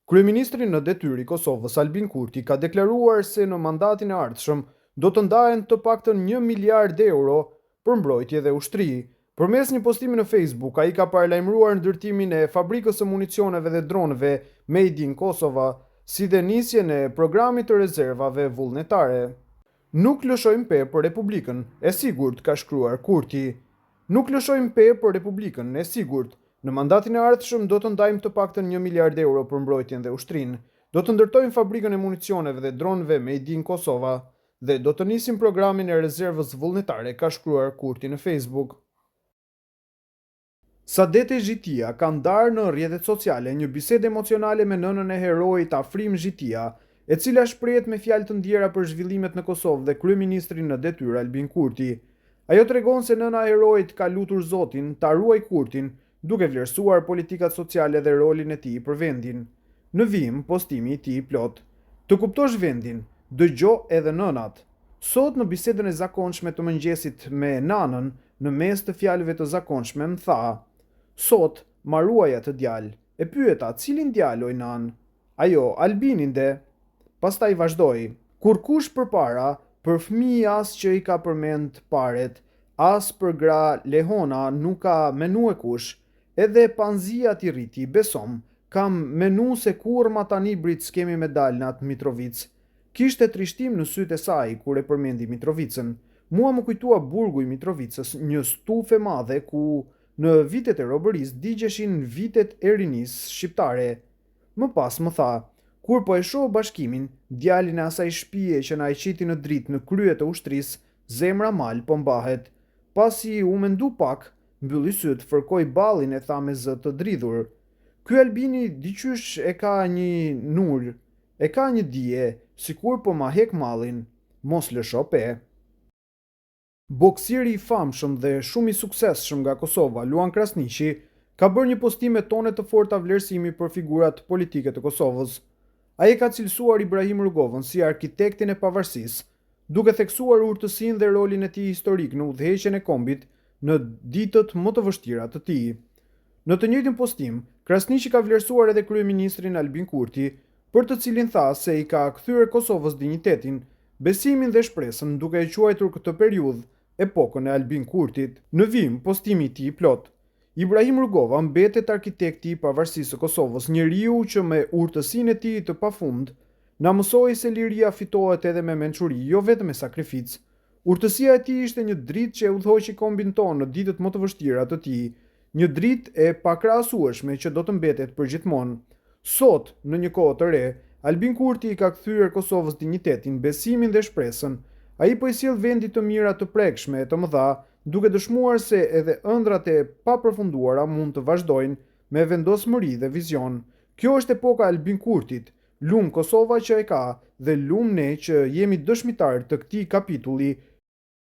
Kryeministri në detyrë i Kosovës Albin Kurti ka deklaruar se në mandatin e ardhshëm do të ndahen të paktën 1 miliard euro për mbrojtje dhe ushtri. Përmes një postimi në Facebook, ai ka paralajmëruar ndërtimin e fabrikës së municioneve dhe dronëve Made in Kosova, si dhe nisjen e programit të rezervave vullnetare. Nuk lëshojmë pe për Republikën, e sigurt, ka shkruar Kurti. Nuk lëshojmë pe për Republikën, e sigurt. Në mandatin e ardhshëm do të ndajmë të paktën 1 miliard euro për mbrojtjen dhe ushtrinë. Do të ndërtojmë fabrikën e municioneve dhe dronëve Made in Kosova dhe do të nisim programin e rezervës vullnetare, ka shkruar Kurti në Facebook. Sadete Zhitia ka ndarë në rrjetet sociale një bisedë emocionale me nënën e heroit Afrim Zhitia, e cila shprehet me fjalë të ndjera për zhvillimet në Kosovë dhe kryeministrin në detyrë Albin Kurti. Ajo tregon se nëna e heroit ka lutur Zotin ta ruaj Kurtin, duke vlerësuar politikat sociale dhe rolin e tij për vendin. Në vim, postimi i tij plot: "Të kuptosh vendin, dëgjo edhe nënat." Sot në bisedën e zakonshme të mëngjesit me nanën, në mes të fjalëve të zakonshme, më tha: "Sot ma ruaja të djalë." E pyeta: "Cilin djalë oj nan?" Ajo: "Albinin de." Pastaj vazhdoi: "Kur kush përpara, për fëmijë as që i ka përmend paret, as për gra lehona nuk ka menu e kush, edhe panzia t'i rriti, besom, kam menu se kur ma tani brit s'kemi me dal në atë Mitrovic." Kishte trishtim në sytë e saj kur e përmendi Mitrovicën. "Mua më kujtua burgu i Mitrovicës, një stufë madhe ku në vitet e robërisë digjeshin vitet e rinisë shqiptare." Më pas më tha: "Kur po e shoh bashkimin, djalin e asaj shtëpie që na e qiti në dritë në krye të ushtrisë, zemra mal po mbahet." Pasi u mendu pak, mbylli syt, fërkoi ballin e tha me zë të dridhur: "Ky Albini diqysh e ka një nur, e ka një dije, sikur po ma hek mallin, mos lësho pe." Boksieri i famshëm dhe shumë i suksesshëm nga Kosova, Luan Krasniqi, ka bërë një postim me tone të forta vlerësimi për figurat politike të Kosovës. Ai e ka cilësuar Ibrahim Rugovën si arkitektin e pavarësisë, duke theksuar urtësinë dhe rolin e tij historik në udhëheqjen e kombit në ditët më të vështira të tij. Në të njëjtin postim, Krasniqi ka vlerësuar edhe kryeministrin Albin Kurti, për të cilin tha se i ka kthyer Kosovës dinjitetin, besimin dhe shpresën, duke e quajtur këtë periudhë epokën e Albin Kurtit. Në vim, postimi i tij plot: "Ibrahim Rugova mbetet arkitekti i pavarësisë së Kosovës, njeriu që me urtësinë e tij të pafund na mësoi se liria fitohet edhe me mençuri, jo vetëm me sakrificë. Urtësia e tij ishte një dritë që e udhëhoqi kombin tonë në ditët më të vështira të tij, një dritë e pakrahasueshme që do të mbetet përgjithmonë. Sot, në një kohë të re, Albin Kurti i ka kthyer Kosovës dinjitetin, besimin dhe shpresën. Ai po i sjell vendit të mira të prekshme, të mëdha, duke dëshmuar se edhe ëndrat e papërfunduara mund të vazhdojnë me vendosmëri dhe vizion. Kjo është epoka e Albin Kurtit, lum Kosova që e ka dhe lum ne që jemi dëshmitar të këtij kapitulli